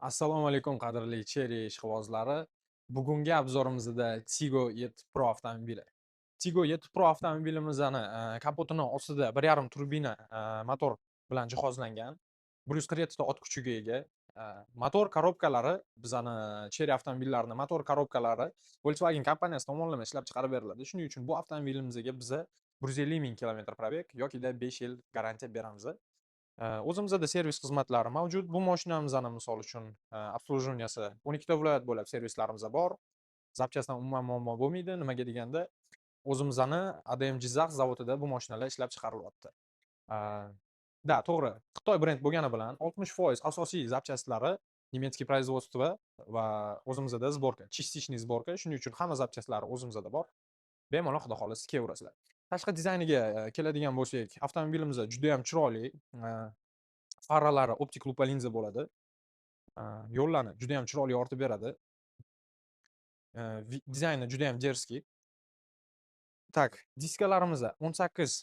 Assalomu alaykum qadrli Cherry ishqibozlari. Bugungi obzorimizda Tigo 7 Pro avtomobili. Tigo 7 Pro avtomobilimizni kapotini ostida 1,5 turbina motor bilan jihozlangan. 147 ta ot kuchiga ega. Motor korobkalari bizani Cherry avtomobillarini motor korobkalari Volkswagen kompaniyasi tomonidan ishlab chiqarib beriladi. Shuning uchun bu avtomobilimizga biza 150 ming kilometr probeg yokida 5 yil garantiya beramiz. O'zimizda servis xizmatlari mavjud. Bu mashinamizni misol uchun obslujaniyasi 12 ta viloyat bo'ylab servislarimiz bor. Zapchastdan umuman muammo bo'lmaydi. Nimaga deganda, o'zimizni ADM Jizzax zavodida bu mashinalar ishlab chiqarilyapti. Da, to'g'ri. Xitoy brend bo'lgani bilan 60% asosiy zapchastlari nemetskiy производство va o'zimizda sborka, частичный sborka. Shuning uchun hamma zapchastlari o'zimizda bor. Bemalol xudo xohlasa kelaverasizlar. Tashqi dizayniga keladigan bo'lsak, avtomobilimiz juda ham chiroyli. Faralari optik lupa linza bo'ladi. Yo'llarni juda ham chiroyli yoritib beradi. Dizayni juda ham jerskiy. Tak, diskalarimiz 18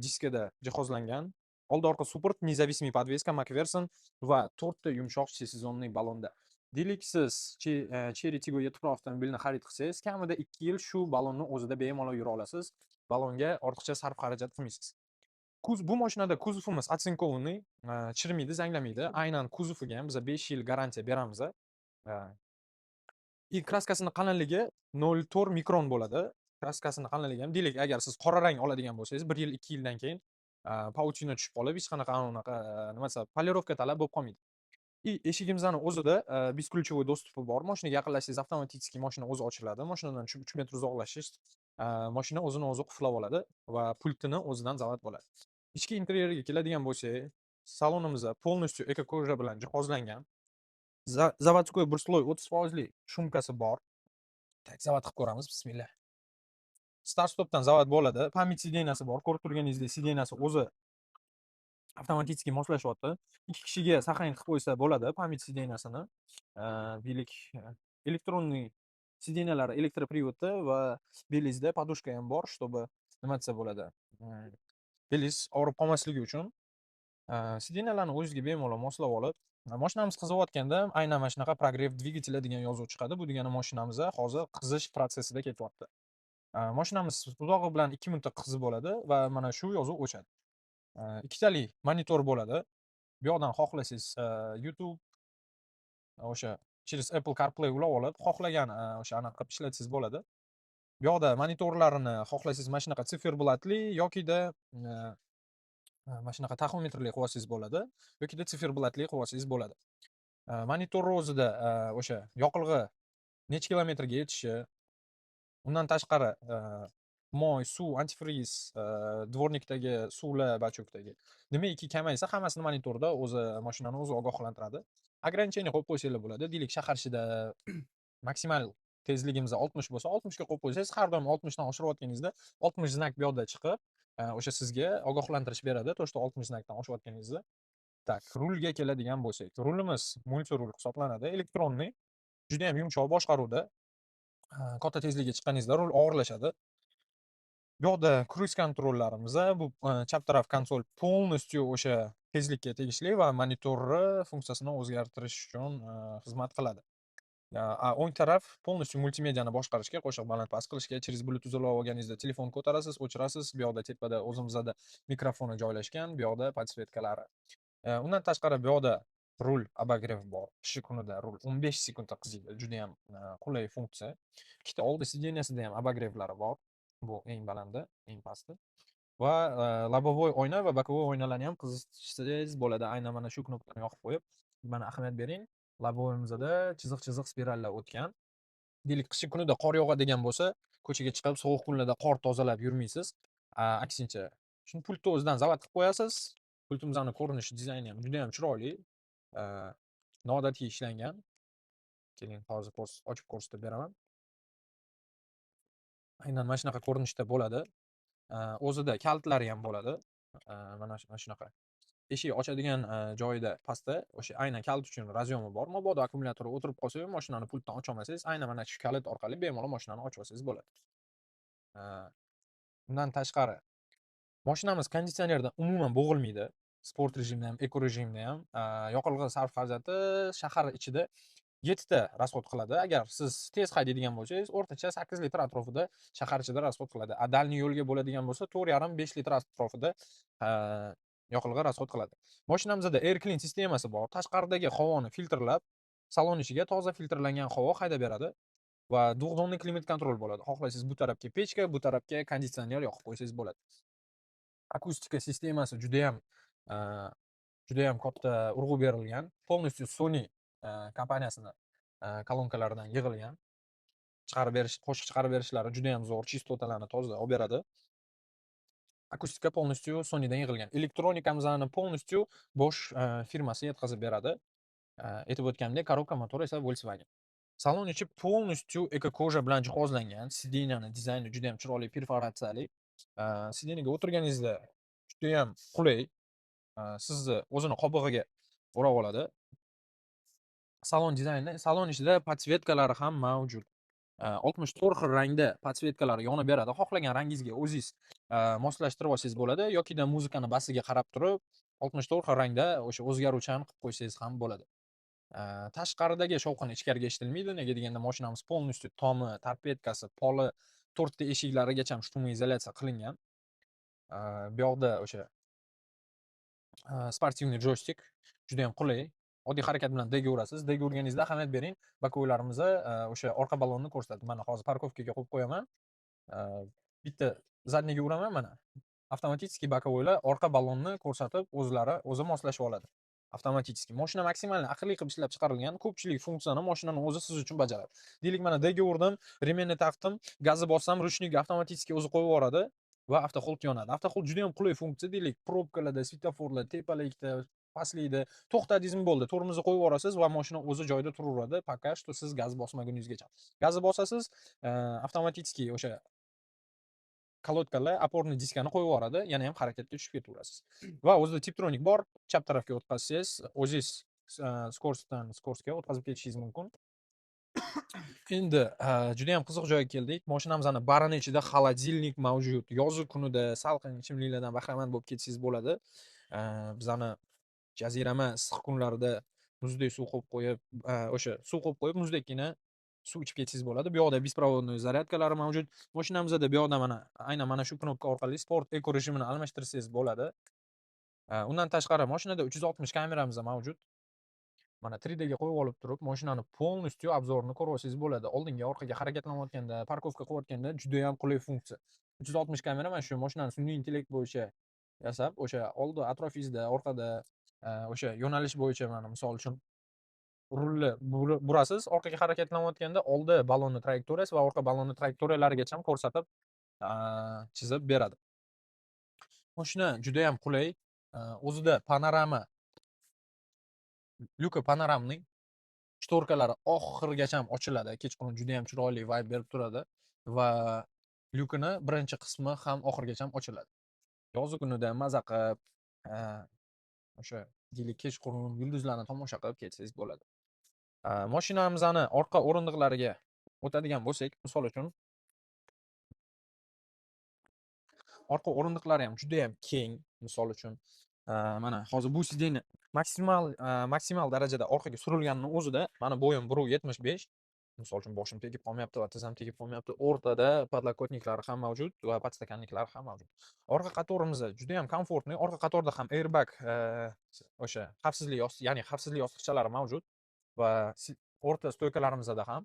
diskada jihozlangan. Oldi-orqa support, независимый подвеска, McPherson va 4 ta yumshoq sezonli balonda. Deylik siz Cherry Tiggo 7 Pro avtomobilini xarid qilsangiz, kamida 2 yil shu balonni o'zida bemalol yura olasiz. Balonga ortiqcha sarf xarajat qilmaysiz. Bu mashinada kuzovimiz otsinkovniy, chirmaydi, zanglamaydi. Aynan kuzoviga ham biz 5 yil garantiya beramiz. Kraskasini qalinligi 0,4 mikron bo'ladi. Kraskasini qalinligi ham deylik, agar siz qora rang oladigan bo'lsangiz, 1 yil, 2 yildan keyin pauchina tushib qolib, hech qanaqa unaqa nima desam, polirovka talab bo'lib qolmaydi. Eshigimizning o'zida бесключевой dostupi bor. Mashinaga yaqinlashsangiz avtomatik mashina o'zi ochiladi. Mashinadan 3 metr uzoqlashish, mashina o'zini o'zi qulflab oladi va pultini o'zidan zavod bo'ladi. Ichki interyeriga keladigan bo'lsak, salonimiz полностью ekoko'ja bilan jihozlangan. Zavodskoy bir sloy 30% shumkasi bor. Tak, zavod qilib ko'ramiz. Bismillah. Start stopdan zavod bo'ladi. Pamyat sideniyasi bor. Ko'rib turganingizdek, sideniyasi o'zi avtomatik moslashyapti. 2 kishiga saxayn qilib qo'ysa bo'ladi pamyat sideniyasini. Deylik, elektronniy sideniyalar elektropриводda va belizda podushka ham bor, чтобы nima desa bo'ladi. Beliz og'rib qolmasligi uchun sideniyalarni o'zingizga bemalol moslab olib, mashinamiz qiziyotganda aynan mana shunaqa progrev dvigateli degan yozuv chiqadi. Bu degani mashinamiz hozir qizish prosesida ketyapti. Mashinamiz uzog'i bilan 2 minutda qizib bo'ladi va mana shu yozuv o'chadi. Ikkitali monitor bo'ladi. Bu yoqdan xohlasangiz YouTube o'sha через Apple CarPlay ulab olib, xohlagan o'sha anaqa qilib ishlatsangiz bo'ladi. Bu yoqda monitorlarini xohlasangiz mana shunaqa siferblatli yokida mana shunaqa taxometrli qilib olsangiz bo'ladi, yokida siferblatli qilib olsangiz bo'ladi. Monitor o'zida o'sha yoqilg'i necha kilometrga yetishi, undan tashqari moy, suv, antifriz, dvornikdagi suvlar bachokdagi nimaiki kamaysa, hammasini monitorda o'zi mashinani o'zi ogohlantiradi. Ограничение qo'yib qo'ysanglar bo'ladi. Deylik, shahar ichida maksimal tezligimiz 60 bo'lsa, 60 ga qo'yib qo'ysangiz, har doim 60 dan oshirayotganingizda 60 znak bu yoqda chiqib, o'sha sizga ogohlantirish beradi, to, что 60 znakdan oshayotganingizda. Tak, rulga keladigan bo'lsak, rulimiz multirul hisoblanadi, elektronniy, juda ham yumshoq boshqaruvda. Katta tezlikka chiqqaningizda rul og'irlashadi. Bu yoqda cruise kontrollarimiz, bu chap taraf konsol полностью o'sha tezlikka tegishli va monitorni funksiyasini o'zgartirish uchun xizmat qiladi. O'ng taraf полностью multimediani boshqarishga, qo'shiq baland-past qilishga, через Bluetooth ulab olganingizda telefon ko'tarasiz, o'chirasiz. Bu yoqda tepada o'zimizda mikrofoni joylashgan, bu yoqda podsvetkalari. Undan tashqari bu yoqda rul obogrev bor. Qish kunida rul 15 sekundda qiziydi. Juda ham qulay funksiya. Ikkita oldi sideniyasida ham obogrevlari bor. Bu eng balandi, eng pasti. Va lobovoy oyna va bokovoy oynalarni ham qizitsangiz bo'ladi. Aynan mana shu knopkani yoqib qo'yib, mana ahamiyat bering. Lobovoyimizda chiziq-chiziq spirallar o'tgan. Deylik, qish kunida qor yog'adigan bo'lsa, ko'chaga chiqib sovuq kunlarda qor tozalab yurmaysiz. Aksincha, shuni pultni o'zidan zavod qilib qo'yasiz. Pultimizning ko'rinishi, dizayni ham juda ham chiroyli. Noodatiy ishlangan. Keling, hozir ochib ko'rsatib beraman. Aynan mana shunaqa ko'rinishda bo'ladi. O'zida kaltlari ham bo'ladi. Mana shunaqa. Eshik ochadigan joyida pastda o'sha aynan kalt uchun razyomi bor. Mabodo akkumulyatori o'tirib qolsa ham mashinani pultdan ocha olmasangiz, aynan mana shu kalit orqali bemalol mashinani ochib olsangiz bo'ladi. Undan tashqari mashinamiz konditsionerdan umuman bo'g'ilmaydi. sport rejimda ham, eko rejimda ham yoqilg'i sarf xarajati shahar ichida 7 ta расход qiladi. Agar siz tez haydaydigan bo'lsangiz, o'rtacha 8 litr atrofida shahar ichida расход qiladi. Dальний yo'lga bo'ladigan bo'lsa, 4,5-5 litr atrofida yoqilg'i расход qiladi. Mashinamizda air clean sistemasi bor. Tashqaridagi havoni filtrlab, salon ichiga toza filtrlangan havo haydab beradi va dug'donli klimat kontrol bo'ladi. Xohlasangiz bu tarafga pechka, bu tarafga konditsioner yoqib qo'ysangiz bo'ladi. Akustika sistemasi judayam katta urg'u berilgan. Полностью Sony kompaniyasini kolonkalaridan yig'ilgan. Qo'shiq chiqarib berishlari judayam zo'r, chistotalarni toza olib beradi. Akustika полностью Sonydan yig'ilgan. Elektronikamizni полностью Bosch firmasi yetkazib beradi. Aytib o'tganimdek, korobka motori esa Volkswagen. Salon ichi полностью eko-koja bilan jihozlangan. Sideniyani dizayni juda ham chiroyli, perforatsiyali. Sideniyaga o'tirganingizda judayam qulay. Sizni o'zini qobig'iga o'rab oladi. Salon dizayni, salon ichida podsvetkalari ham mavjud. 64 xil rangda podsvetkalar yonib beradi. Xohlagan rangingizga o'zingiz moslashtirib olsangiz bo'ladi yoki muzikani basiga qarab turib 64 xil rangda o'sha o'zgaruvchan qilib qo'ysangiz ham bo'ladi. Tashqaridagi shovqin ichkariga eshitilmaydi. Nega deganda mashinamiz полностью tomi, torpedkasi, poli, 4 ta eshiklarigacha shtumiy izolyatsiya qilingan. Bu yoqda o'sha sportivniy joystik juda ham qulay. Oddiy harakat bilan D ga urasiz. D ga urganingizda ahamiyat bering, bokoylarimiz o'sha orqa ballonni ko'rsatadi. Mana hozir parkovkaga qo'yib qo'yaman. Bitta zadniga uraman mana. Avtomatik bokoylar orqa ballonni ko'rsatib, o'zi moslashib oladi. Avtomatik. Mashina maksimal aqlli qilib ishlab chiqarilgan. Ko'pchilik funksiyani mashinani o'zi siz uchun bajaradi. Deylik, mana D ga urdim, remenni taqdim, gazni bossam, ruchnikni avtomatik o'zi qo'yib yuboradi va avtoxold yonadi. Avtoxold juda ham qulay funksiya. Deylik, probkalarda, svetoforlar, tepalikda, pastlikda to'xtadingizmi bo'ldi. Tormozni qo'yib yuborasiz va mashina o'zi joyida turaveradi, пока что siz gaz bosmaguningizgacha. Gazni bosasiz, avtomatik o'sha kolodkalar oporniy diskani qo'yib yuboradi, yana ham harakatga tushib ketaverasiz. Va o'zida Tiptronic bor, chap tarafga o'tkazsangiz, o'zingiz skoroskdan skoroskga o'tkazib ketishingiz mumkin. Endi juda ham qiziq joyga keldik. Mashinamizning barini ichida xolodilnik mavjud. Yozuv kunida salqin ichimliklardan bahramand bo'lib ketsangiz bo'ladi. Bizani jazirama issiq kunlarda muzdek suv qo'yib qo'yib, o'sha suv qo'yib qo'yib muzdekkina suv ichib ketsangiz bo'ladi. Bu yoqda беспроводной zaryadkalari mavjud. Mashinamizda bu yoqda mana aynan mana shu knopka orqali sport eko rejimini almashtirsangiz bo'ladi. Undan tashqari mashinada 360 kameramiz mavjud. Mana 3D ga qo'yib olib turib, mashinani полностью obzorini ko'rib olsangiz bo'ladi. Oldinga, orqaga harakatlanayotganda, parkovka qilayotganda juda ham qulay funksiya. 360 kamera mana shu mashinani sun'iy intellekt bo'yicha yasab, o'sha oldi atrofingizda, orqada o'sha yo'nalish bo'yicha mana misol uchun rulni burasiz, orqaga harakatlanayotganda oldi ballonni trayektoriyasi va orqa ballonni trayektoriyalarigacha ko'rsatib chizib beradi. Mashina juda ham qulay. O'zida panorama lyuka panoramning shtorkalari oxirigacha ochiladi. Kechqurun juda ham chiroyli vibe berib turadi va lyukini birinchi qismi ham oxirigacha ochiladi. Yozuv kunida maza qilib, o'sha deylik kechqurun yulduzlarni tomosha qilib ketsangiz bo'ladi. Mashinamizning orqa o'rindiqlariga o'tadigan bo'lsak, misol uchun orqa o'rindiqlari ham juda ham keng. Misol uchun mana hozir bu sideniya maksimal darajada orqaga surilganini o'zida mana bo'yim 1.75. Misol uchun boshim tegib qolmayapti va tizzam tegib qolmayapti. O'rtada podlokotniklari ham mavjud va podstakanniklari ham mavjud. Orqa qatorimiz juda ham komfortli. Orqa qatorda ham airbag o'sha xavfsizlik ya'ni xavfsizlik yostiqchalari mavjud va o'rta stoykalarimizda ham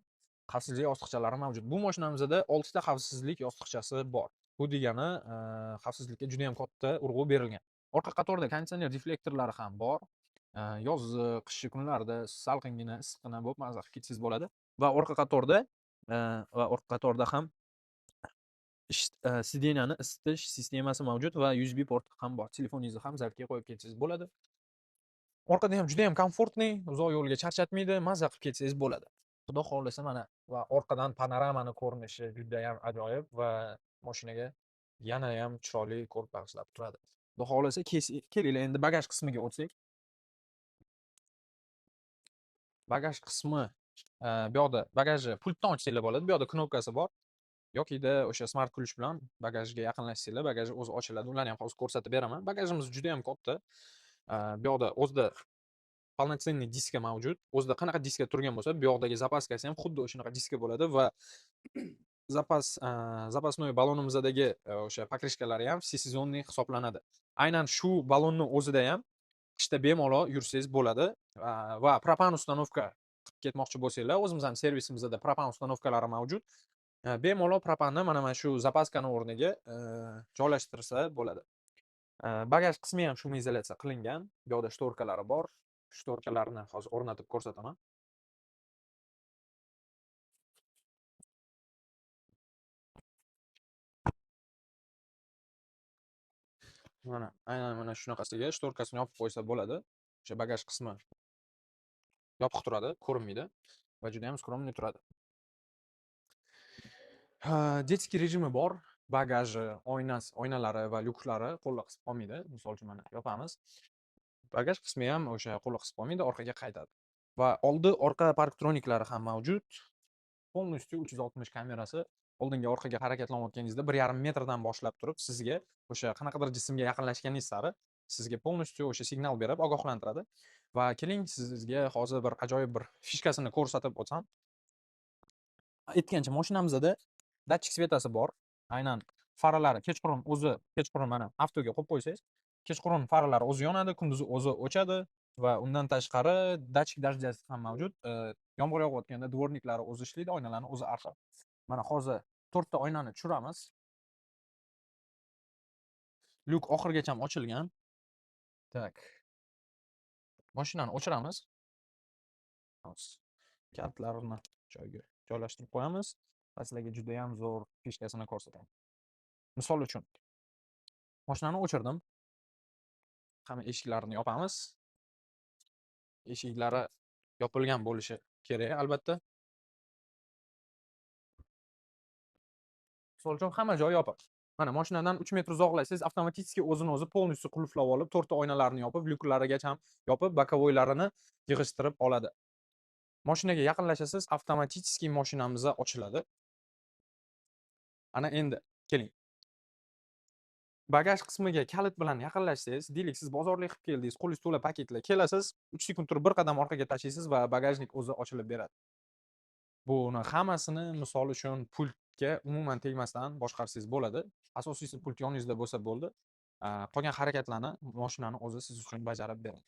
xavfsizlik yostiqchalari mavjud. Bu mashinamizda 6 ta xavfsizlik yostiqchasi bor. Bu degani xavfsizlikka juda ham katta urg'u berilgan. Orqa qatorda konditsioner deflektorlari ham bor. Yoz, qish kunlarida salqingina, issiqqina bo'lib maza qilib ketsangiz bo'ladi. Va orqa qatorda ham sideniyani isitish sistemasi mavjud va USB porti ham bor. Telefoningizni ham zartga qo'yib ketsangiz bo'ladi. Orqada ham juda ham komfortli, uzoq yo'lga charchatmaydi, maza qilib ketsangiz bo'ladi. Xudo xolasa mana va orqadan panoramani ko'rinishi juda ham ajoyib va mashinaga yana ham chiroyli ko'rib bag'ishlab turadi. Xudo xolasa kelinglar endi bagaj qismiga o'tsak. Bagaj qismi bu yoqda bagajni pultdan ochsanglar bo'ladi. Bu yoqda knopkasi bor. Yokida o'sha smart ключ bilan bagajga yaqinlashsanglar, bagaj o'zi ochiladi. Ularni ham hozir ko'rsatib beraman. Bagajimiz juda ham katta. Bu yoqda o'zida полноценный diska mavjud. O'zida qanaqa diska turgan bo'lsa, bu yoqdagi zapaskasi ham xuddi o'shanaqa diska bo'ladi va запасной ballonimizdagi o'sha pokrishkalari ham всесезонный hisoblanadi. Aynan shu ballonni o'zida ham qishda bemalol yursangiz bo'ladi. Va propan ustanovka qilib ketmoqchi bo'lsanglar, o'zimizning servisimizda propan ustanovkalari mavjud. Bemalol propanni mana shu zapaskani o'rniga joylashtirsa bo'ladi. Bagaj qismi ham shumoizolyatsiya qilingan. Bu yoqda shtorkalari bor. Shtorkalarni hozir o'rnatib ko'rsataman. Aynan mana shunaqasiga shtorkasini yopib qo'ysa bo'ladi. O'sha bagaj qismi yopiq turadi, ko'rinmaydi va juda ham skromniy turadi. Детский rejimi bor. Bagaji, oynalari va lyuklari qo'lda qisib qolmaydi. Misol uchun mana yopamiz. Bagaj qismi ham o'sha qo'lda qisib qolmaydi, orqaga qaytadi. Va oldi orqa parktroniklari ham mavjud. Полностью 360 kamerasi oldinga orqaga harakatlanayotganingizda 1,5 metrdan boshlab turib sizga o'sha qanaqadir jismga yaqinlashganingiz sari sizga полностью o'sha signal berib ogohlantiradi. Va keling sizga hozir bir ajoyib bir fishkasini ko'rsatib o'tsam. Aytgancha mashinamizda datchik svetasi bor. Aynan faralari kechqurun mana avtoga qo'yib qo'ysangiz, kechqurun faralari o'zi yonadi, kunduzi o'zi o'chadi va undan tashqari datchik dajjasi ham mavjud. Yomg'ir yog'ayotganda dvorniklari o'zi ishlaydi, oynalarni o'zi artadi. Mana hozir 4 ta oynani tushiramiz. Lyuk oxirigacha ochilgan. Tak. Mashinani o'chiramiz. Kaltlarini joyiga joylashtirib qo'yamiz. Sizlarga juda ham zo'r fishkasini ko'rsataman. Misol uchun mashinani o'chirdim. Hamma eshiklarini yopamiz. Eshiklari yopilgan bo'lishi kerak, albatta. Misol uchun hamma joyi yopiq. Mana mashinadan 3 metr uzoqlashsangiz, avtomatik o'zini o'zi полностью qulflab olib, 4 ta oynalarni yopib, lyuklarigacha ham yopib, bokovoylarini yig'ishtirib oladi. Mashinaga yaqinlashasiz, avtomatik mashinamiz ochiladi. Ana endi keling. Bagaj qismiga kalit bilan yaqinlashsangiz, deylik siz bozorlik qilib keldingiz, qo'lingiz to'la paketlar kelasiz, 3 sekund turib bir qadam orqaga tashlaysiz va bagajnik o'zi ochilib beradi. Buni hammasini misol uchun pultga umuman tegmasdan boshqarsangiz bo'ladi. Asosiysi pult yoningizda bo'lsa bo'ldi. Qolgan harakatlarni mashinani o'zi siz uchun bajarib beradi.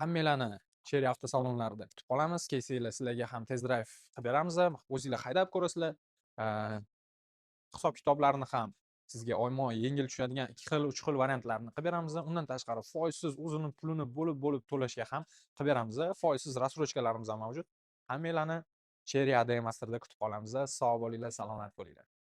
Hammalarni Cherry avtosalonlarida kutib qolamiz. Kelsanglar sizlarga ham test drive qilib beramiz. O'zingizlar haydab ko'rasizlar. Hisob-kitoblarni ham sizga oyma-oy yengil tushadigan 2 xil, 3 xil variantlarni qilib beramiz. Undan tashqari foizsiz o'zini pulini bo'lib to'lashga ham qilib beramiz. Foizsiz rassrochkalarimiz ham mavjud. Hammalarni Cherry AD Masterda kutib qolamiz. Sog' bo'linglar, salomat bo'linglar.